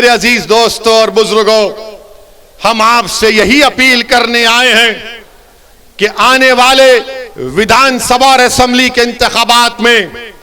मेरे अजीज दोस्तों और बुजुर्गों, हम आपसे यही अपील करने आए हैं कि आने वाले विधानसभा और असेंबली के इंतखाबात में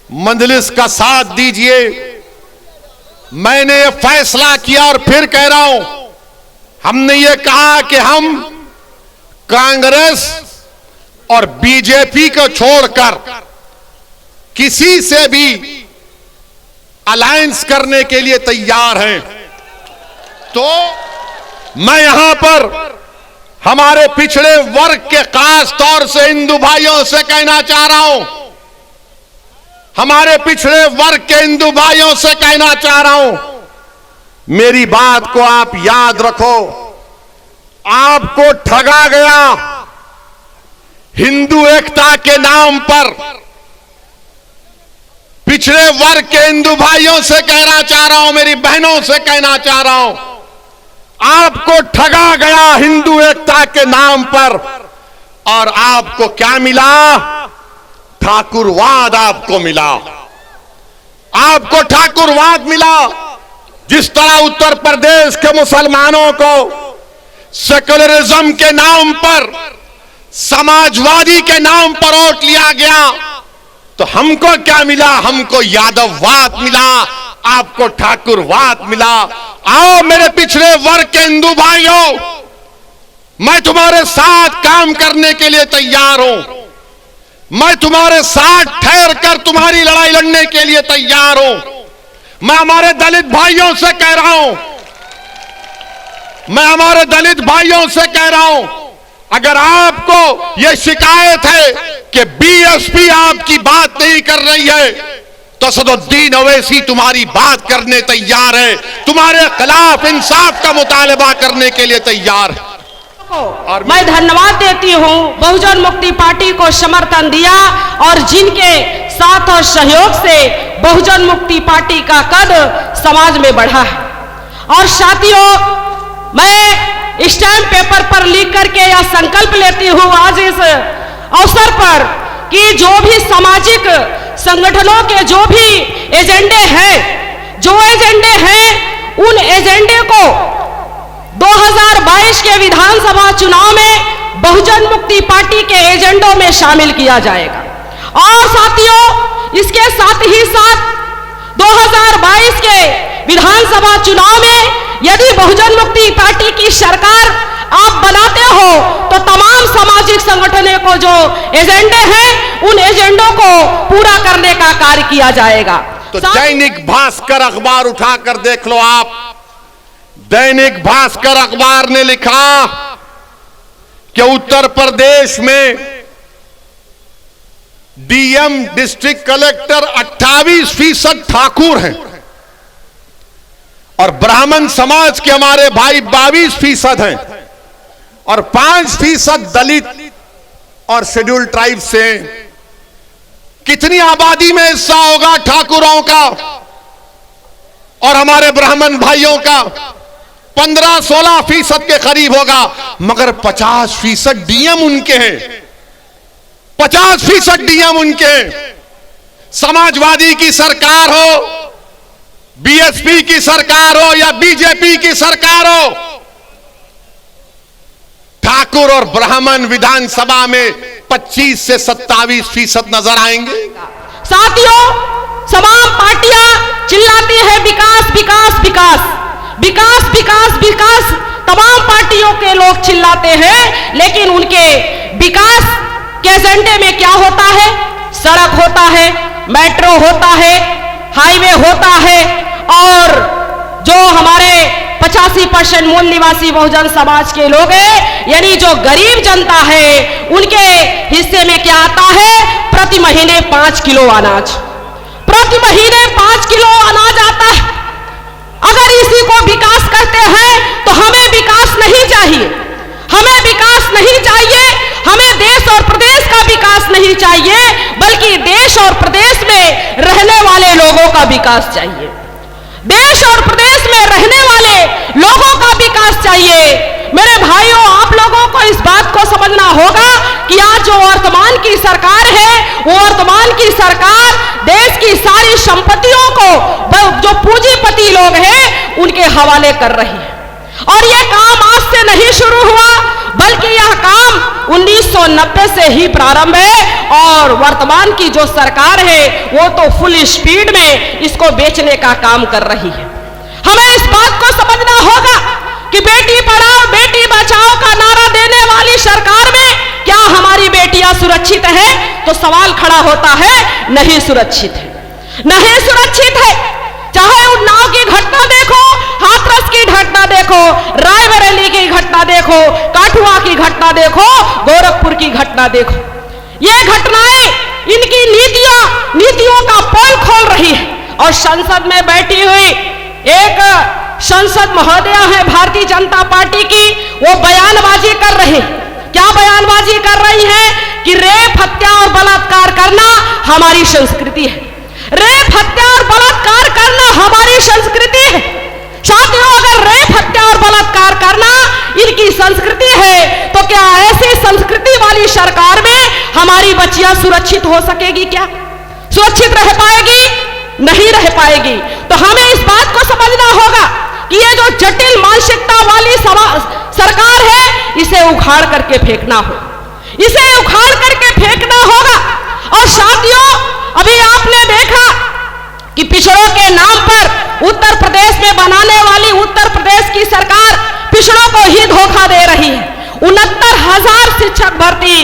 मजलिस का साथ दीजिए। मैंने ये फैसला किया और फिर कह रहा हूं, हमने ये कहा कि हम कांग्रेस और बीजेपी को छोड़कर किसी से भी अलायंस करने के लिए तैयार हैं। तो मैं यहां पर हमारे पिछड़े वर्ग के खास तौर से हिंदू भाइयों से कहना चाह रहा हूं, हमारे पिछड़े वर्ग के हिंदू भाइयों से कहना चाह रहा हूं, मेरी बात को आप याद रखो। आपको ठगा गया हिंदू एकता के नाम पर। पिछड़े वर्ग के हिंदू भाइयों से कहना चाह रहा हूं, मेरी बहनों से कहना चाह रहा हूं, आपको ठगा गया हिंदू एकता के नाम पर। और आपको क्या मिला? ठाकुरवाद आपको मिला, आपको ठाकुरवाद मिला। जिस तरह उत्तर प्रदेश के मुसलमानों को सेक्युलरिज्म के नाम पर, समाजवादी के नाम पर वोट लिया गया, तो हमको क्या मिला? हमको यादववाद मिला, आपको ठाकुरवाद मिला। आओ मेरे पिछड़े वर्ग के हिंदू भाइयों, मैं तुम्हारे साथ काम करने के लिए तैयार हूं। मैं तुम्हारे साथ ठहर कर तुम्हारी लड़ाई लड़ने के लिए तैयार हूं। मैं हमारे दलित भाइयों से कह रहा हूं, मैं हमारे दलित भाइयों से कह रहा हूं, अगर आपको यह शिकायत है कि बीएसपी आपकी बात नहीं कर रही है, तो सदुद्दीन ओवैसी तुम्हारी बात करने तैयार है, तुम्हारे खिलाफ इंसाफ का मुतालबा करने के लिए तैयार है। और मैं धन्यवाद देती हूं बहुजन मुक्ति पार्टी को समर्थन दिया और जिनके साथ और सहयोग से बहुजन मुक्ति पार्टी का कद समाज में बढ़ा है। और साथियों, मैं स्टैम्प पेपर पर लिख करके यह संकल्प लेती हूं आज इस अवसर पर कि जो भी सामाजिक संगठनों के जो भी एजेंडे हैं, उन एजेंडे को 2022 के विधानसभा चुनाव में बहुजन मुक्ति पार्टी के एजेंडों में शामिल किया जाएगा। और साथियों, इसके साथ ही साथ 2022 के विधानसभा चुनाव में यदि बहुजन मुक्ति पार्टी की सरकार आप बनाते हो, तो तमाम सामाजिक संगठनों को जो एजेंडे हैं, उन एजेंडों को पूरा करने का कार्य किया जाएगा। तो दैनिक भास्कर अखबार उठाकर देख लो आप। दैनिक भास्कर अखबार ने लिखा कि उत्तर प्रदेश में डीएम डिस्ट्रिक्ट कलेक्टर 28% ठाकुर हैं और ब्राह्मण समाज के हमारे भाई 22% हैं और 5% दलित और शेड्यूल्ड ट्राइब से। कितनी आबादी में हिस्सा होगा ठाकुरों का और हमारे ब्राह्मण भाइयों का? 15-16% के करीब होगा, मगर 50% डीएम उनके हैं, 50% डीएम उनके हैं। समाजवादी की सरकार हो, बीएसपी की सरकार हो या बीजेपी की सरकार हो, ठाकुर और ब्राह्मण विधानसभा में 25 से 27% नजर आएंगे। साथियों, तमाम पार्टियां चिल्लाती है विकास विकास विकास विकास विकास विकास, तमाम पार्टियों के लोग चिल्लाते हैं, लेकिन उनके विकास के एजेंडे में क्या होता है? सड़क होता है, मेट्रो होता है, हाईवे होता है, और जो हमारे 85% मूल निवासी बहुजन समाज के लोग हैं, यानी जो गरीब जनता है, उनके हिस्से में क्या आता है? प्रति महीने 5 किलो अनाज, प्रति महीने 5 किलो अनाज आता है। अगर इसी को विकास करते हैं तो हमें विकास नहीं चाहिए, हमें विकास नहीं चाहिए, हमें देश और प्रदेश का विकास नहीं चाहिए, बल्कि देश और प्रदेश में रहने वाले लोगों का विकास चाहिए। देश और प्रदेश में रहने वाले लोगों का विकास चाहिए। मेरे भाइयों, आप लोगों को इस बात को समझना होगा कि आज जो वर्तमान की सरकार है, वो वर्तमान की सरकार देश की सारी संपत्तियों को जो पूंजीपति लोग हैं उनके हवाले कर रही है। और यह काम आज से नहीं शुरू हुआ, बल्कि यह काम 1990 से ही प्रारंभ है और वर्तमान की जो सरकार है वो तो फुल स्पीड में इसको बेचने का काम कर रही है। हमें इस बात को समझना होगा कि बेटी पढ़ाओ बेटी बचाओ का नारा देने वाली सरकार में क्या हमारी बेटियां सुरक्षित है? तो सवाल खड़ा होता है, नहीं सुरक्षित है, नहीं सुरक्षित है। चाहे उन्नाव की घटना देखो, हाथरस की घटना देखो, रायबरेली की घटना देखो, काठुआ की घटना देखो, गोरखपुर की घटना देखो, ये घटनाएं इनकी नीतियों का पोल खोल रही है। और संसद में बैठी हुई एक संसद महोदया है भारतीय जनता पार्टी की, वो बयानबाजी कर रही। क्या बयानबाजी कर रही है? कि रेप, हत्या और बलात्कार करना हमारी संस्कृति है। रेप, हत्या और बलात्कार करना हमारी संस्कृति है। साथियों, अगर रेप, हत्या और बलात्कार करना इनकी संस्कृति है तो क्या ऐसी संस्कृति वाली सरकार में हमारी बच्चियां सुरक्षित हो सकेगी? क्या सुरक्षित रह पाएगी? नहीं रह पाएगी। तो हमें इस बात को समझना होगा कि ये जो जटिल मानसिकता वाली सरकार है इसे उखाड़ करके फेंकना हो, इसे उखाड़ करके फेंकना होगा। और साथियों, अभी आपने देखा कि पिछड़ों के नाम पर उत्तर प्रदेश में बनाने वाली उत्तर प्रदेश की सरकार पिछड़ों को ही धोखा दे रही है। 69,000 शिक्षक भर्ती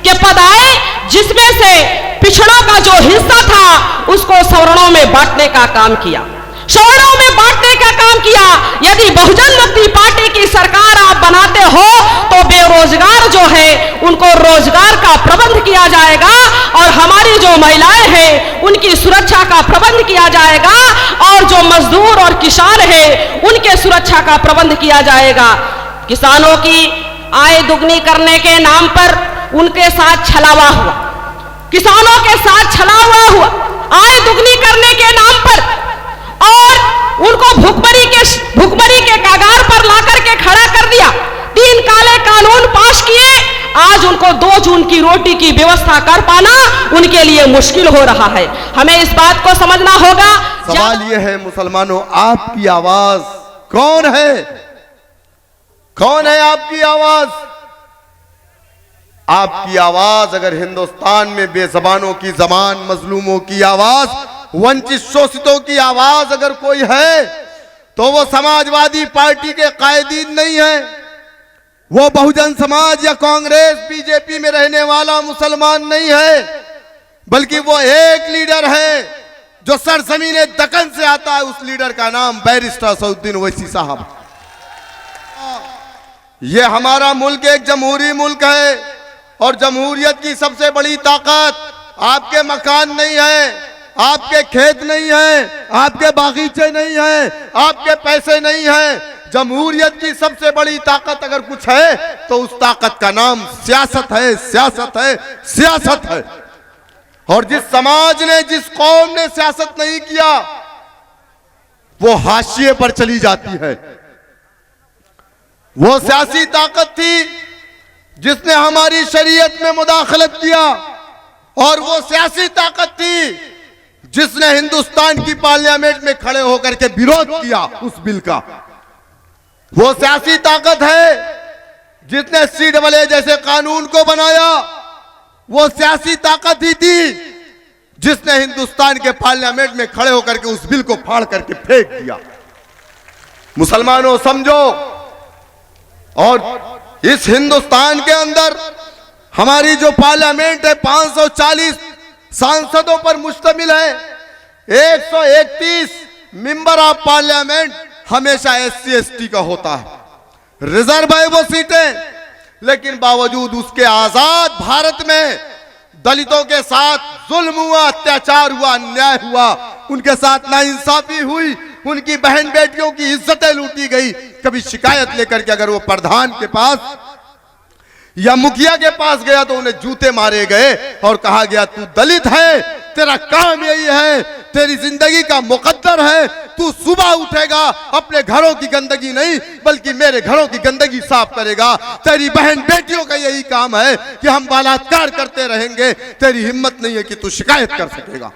के पद आए, जिसमें से पिछड़ों का जो हिस्सा था उसको सवर्णों में बांटने का काम किया, सवर्णों में बांटने का काम किया। यदि बहुजन मुक्ति पार्टी की सरकार आप बनाते हो तो बेरोजगार जो है उनको रोजगार का प्रबंध किया जाएगा और हमारी जो महिलाएं हैं उनकी सुरक्षा का प्रबंध किया जाएगा और जो मजदूर और किसान हैं उनके सुरक्षा का प्रबंध किया जाएगा। किसानों की आय दुगनी करने के नाम पर उनके साथ छलावा हुआ, किसानों के साथ छलावा हुआ आय दुगनी करने के नाम पर, और उनको भुखमरी के कागार पर लाकर के खड़ा कर दिया। 3 काले कानून पास किए, आज उनको 2 जून की रोटी की व्यवस्था कर पाना उनके लिए मुश्किल हो रहा है। हमें इस बात को समझना होगा। सवाल यह है मुसलमानों, आपकी आवाज कौन है? कौन है आपकी आवाज? आपकी आवाज अगर हिंदुस्तान में बेज़बानों की जबान, मजलूमों की आवाज, वंचित शोषितों की आवाज अगर कोई है तो वो समाजवादी पार्टी के कायदीन नहीं है, वो बहुजन समाज या कांग्रेस बीजेपी में रहने वाला मुसलमान नहीं है, बल्कि वो एक लीडर है जो सरजमीन दक्कन से आता है। उस लीडर का नाम बैरिस्टर असदुद्दीन ओवैसी साहब। ये हमारा मुल्क एक जमहूरी मुल्क है और जमहूरियत की सबसे बड़ी ताकत आपके मकान नहीं है, आपके खेत नहीं है, आपके बागीचे नहीं है, आपके पैसे नहीं है। जमहूरियत की सबसे बड़ी ताकत अगर कुछ है तो उस ताकत का नाम सियासत है, सियासत है, सियासत है। और जिस समाज ने, जिस कौम ने सियासत नहीं किया वो हाशिए पर चली जाती है। वो सियासी ताकत थी जिसने हमारी शरीयत में मुदाखलत किया, और वो सियासी ताकत थी जिसने हिंदुस्तान की पार्लियामेंट में खड़े होकर के विरोध किया उस बिल का। वो सियासी ताकत है जिसने CAA जैसे कानून को बनाया। वो सियासी ताकत ही थी जिसने हिंदुस्तान के पार्लियामेंट में खड़े होकर के उस बिल को फाड़ करके फेंक दिया। मुसलमानों समझो, और इस हिंदुस्तान के अंदर हमारी जो पार्लियामेंट है 540 सांसदों पर मुश्तमिल है। 131 मेंबर ऑफ पार्लियामेंट हमेशा SC ST का होता है, रिजर्व है वो सीटें, लेकिन बावजूद उसके आजाद भारत में दलितों के साथ जुल्म हुआ, अत्याचार हुआ, अन्याय हुआ, उनके साथ नाइंसाफी हुई, उनकी बहन बेटियों की इज्जतें लूटी गई। कभी शिकायत लेकर के अगर वो प्रधान के पास या मुखिया के पास गया तो उन्हें जूते मारे गए और कहा गया तू दलित है, तेरा काम यही है, तेरी जिंदगी का मुकद्दर है, तू सुबह उठेगा अपने घरों की गंदगी नहीं बल्कि मेरे घरों की गंदगी साफ करेगा। तेरी बहन बेटियों का यही काम है कि हम बलात्कार करते रहेंगे, तेरी हिम्मत नहीं है कि तू शिकायत कर सकेगा।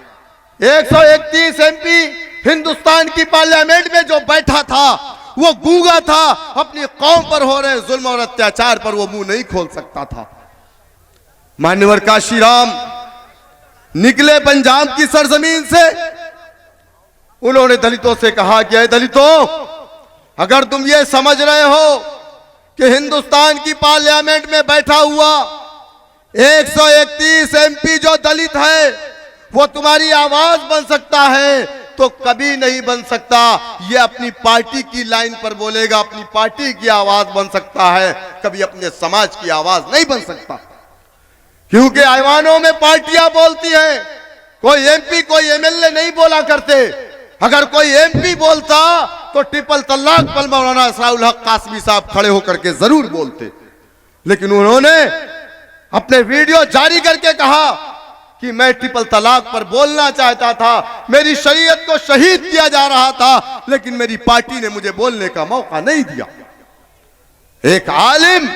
131 एमपी हिंदुस्तान की पार्लियामेंट में जो बैठा था वो गूंगा था, अपनी कौम पर हो रहे जुल्म और अत्याचार पर वो मुंह नहीं खोल सकता था। मान्यवर काशीराम निकले पंजाब की सरजमीन से, उन्होंने दलितों से कहा कि दलितों, अगर तुम ये समझ रहे हो कि हिंदुस्तान की पार्लियामेंट में बैठा हुआ 131 एमपी जो दलित है वो तुम्हारी आवाज बन सकता है, तो कभी नहीं बन सकता। ये अपनी पार्टी की लाइन पर बोलेगा, अपनी पार्टी की आवाज बन सकता है, कभी अपने समाज की आवाज नहीं बन सकता। क्योंकि ऐवानों में पार्टियां बोलती हैं, कोई एमपी कोई एमएलए नहीं बोला करते। अगर कोई एमपी बोलता तो ट्रिपल तलाक पर मौलाना इसराउल हक कासमी साहब खड़े होकर के जरूर बोलते, लेकिन उन्होंने अपने वीडियो जारी करके कहा कि मैं ट्रिपल तलाक पर बोलना चाहता था, मेरी शरीयत को शहीद किया जा रहा था, लेकिन मेरी पार्टी ने मुझे बोलने का मौका नहीं दिया। एक आलिम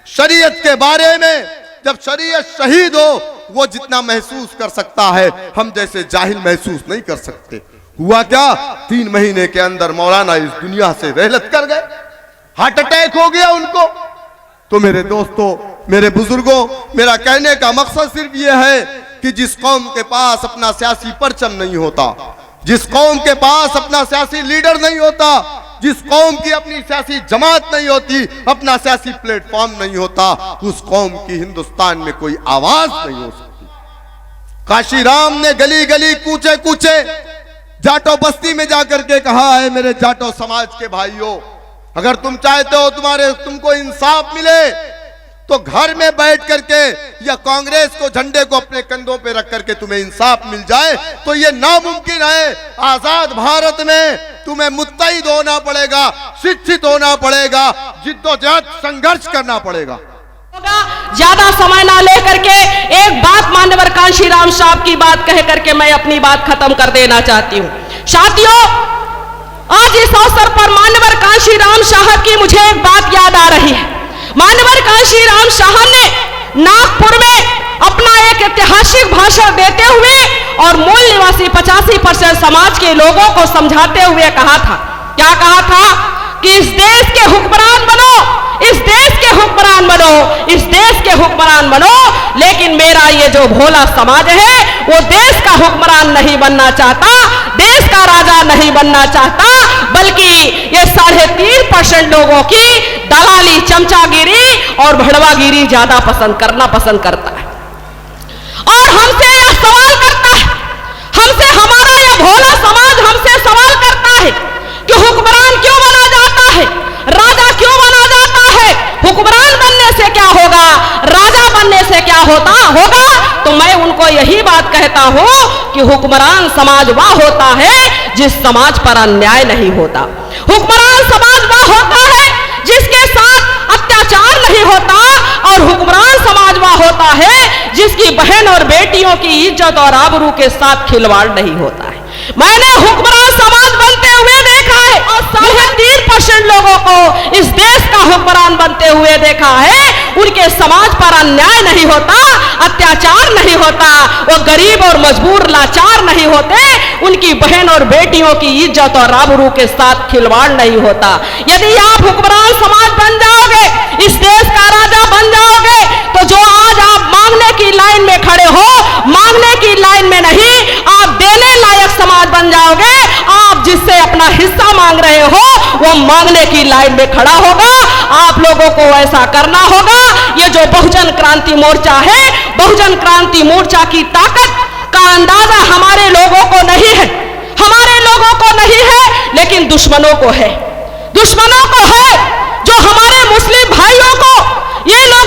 शरीयत के बारे में जब शरीयत शहीद हो, वो जितना महसूस कर सकता है, हम जैसे जाहिल महसूस नहीं कर सकते। हुआ क्या, 3 महीने के अंदर मौलाना इस दुनिया से रहलत कर गए, हार्ट अटैक हो गया उनको। तो मेरे दोस्तों, मेरे बुजुर्गों, मेरा कहने का मकसद सिर्फ ये है कि जिस कौम के पास अपना सियासी परचम नहीं होता, जिस कौम के पास अपना सियासी लीडर नहीं होता, जिस कौम की अपनी सियासी जमात नहीं होती, अपना सियासी प्लेटफॉर्म नहीं होता, उस कौम की हिंदुस्तान में कोई आवाज नहीं हो सकती। काशीराम ने गली गली कूचे कूचे जाटो बस्ती में जाकर के कहा है, मेरे जाटो समाज के भाइयों, अगर तुम चाहते हो तुमको इंसाफ मिले तो घर में बैठ करके या कांग्रेस को झंडे को अपने कंधों पे रख करके तुम्हें इंसाफ मिल जाए तो ये नामुमकिन है। आजाद भारत में तुम्हें मुत्तहिद होना पड़ेगा, शिक्षित होना पड़ेगा, जिद्दोजहद संघर्ष करना पड़ेगा। ज्यादा समय ना लेकर के एक बात मान्यवर कांशीराम साहब की बात कह करके मैं अपनी बात खत्म कर देना चाहती हूँ। साथियों, आज इस अवसर पर मान्यवर कांशीराम साहब की मुझे एक बात याद आ रही है। मान्यवर कांशीराम साहब ने नागपुर में अपना एक ऐतिहासिक भाषण देते हुए और मूल निवासी 85% समाज के लोगों को समझाते हुए कहा था, क्या कहा था कि इस देश के हुक्मरान बनो, इस देश के हुक्मरान बनो, इस देश के हुक्मरान बनो, लेकिन मेरा ये जो भोला समाज है वो देश का हुक्मरान नहीं बनना चाहता, देश का राजा नहीं बनना चाहता, बल्कि ये 3.5% लोगों की दलाली, चमचागिरी और भड़वागिरी ज्यादा पसंद करता है। और हमसे यह सवाल करता है, हमसे हमारा यह भोला समाज हमसे सवाल करता है कि हुक्मरान क्यों बना जाता है, राजा क्यों बना जाता है, हुक्मरान बनने से क्या होगा, राजा बनने से क्या होगा। तो मैं उनको यही बात कहता हूं कि हुक्मरान समाज वह होता है जिस समाज पर अन्याय नहीं होता, हुक्मरान समाज वह होता है जिसके साथ अत्याचार नहीं होता, और हुक्मरान समाज वह होता है जिसकी बहन और बेटियों की इज्जत और आबरू के साथ खिलवाड़ नहीं होता है। मैंने हुक्मरान समाज बनते हुए देखा है और 3.5% लोगों को इस देश का हुक्मरान बनते हुए देखा है। उनके समाज पर अन्याय नहीं होता, अत्याचार नहीं होता, वो गरीब और मजबूर लाचार नहीं होते, उनकी बहन और बेटियों की इज्जत और आबरू के साथ खिलवाड़ नहीं होता। यदि आप हुक्मरान समाज बन जाओगे, इस देश का राजा बन जाओगे, तो जो आज आप मांगने की लाइन में खड़े हो, मांगने की लाइन में नहीं, आप देने लायक समाज बन जाओगे। आप जिससे अपना हिस्सा मांग रहे हो वो मांगने की लाइन में खड़ा होगा। आप लोगों को ऐसा करना होगा। ये जो बहुजन क्रांति मोर्चा है, बहुजन क्रांति मोर्चा की ताकत का अंदाजा हमारे लोगों को नहीं है, हमारे लोगों को नहीं है, लेकिन दुश्मनों को है, दुश्मनों को है। जो हमारे मुस्लिम भाइयों को ये लोग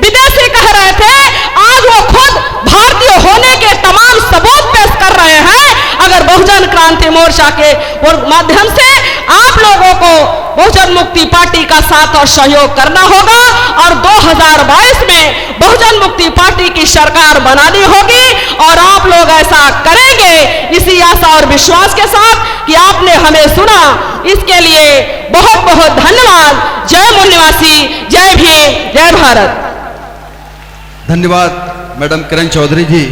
विदेशी कह रहे थे, आज वो खुद भारतीय होने के तमाम सबूत पेश कर रहे हैं। अगर बहुजन क्रांति मोर्चा के माध्यम से आप लोगों को बहुजन मुक्ति पार्टी का साथ और सहयोग करना होगा और 2022 में बहुजन मुक्ति पार्टी की सरकार बनानी होगी, और आप लोग ऐसा करेंगे इसी आशा और विश्वास के साथ कि आपने हमें सुना। इसके लिए बहुत बहुत धन्यवाद। जय मूल निवासी, जय भीम, जय भारत। धन्यवाद मैडम किरण चौधरी जी।